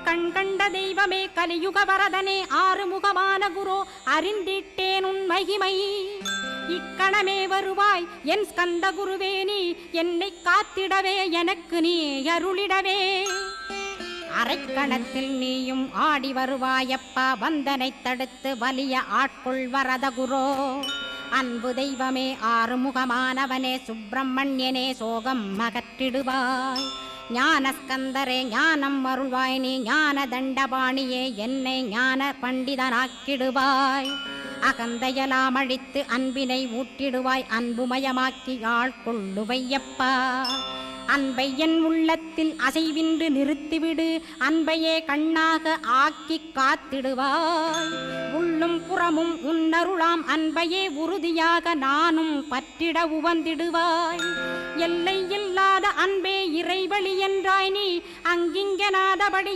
கண் கண்ட தெய்வமே கலியுக வரதனே ஆறுமுகமான குரு அறிந்திட்டேன் உன் மகிமை இக்கணமே வருவாய் என் ஸ்கந்த குருவே நீ என்னை காத்திடவே எனக்கு நீ அருளிடவே அரைக்கணத்தில் நீயும் ஆடி வருவாயப்பா வந்தனை தடுத்து வலிய ஆட்கொள் வரத குரோ அன்பு தெய்வமே ஆறுமுகமானவனே சுப்பிரமணியனே சோகம் அகற்றிடுவாய் ஞானஸ்கந்தரே ஞானம் அருள்வாய் நீ ஞான தண்டபாணியே என்னை ஞான பண்டிதனாக்கிடுவாய் அகந்தையலாம் அழித்து அன்பினை ஊட்டிடுவாய் அன்புமயமாக்கி ஆள்கொள்ளுவையப்பா அன்பை என் உள்ளத்தில் அசைவின்று நிறுத்திவிடு அன்பையே கண்ணாக ஆக்கி காத்திடுவாய் உள்ளும் புறமும் உன்னருளாம் அன்பையே உறுதியாக நானும் பற்றிட உவந்திடுவாய் எல்லை இல்லாத அன்பே இறைவழி என்றாய் நீ அங்கிங்கனாதபடி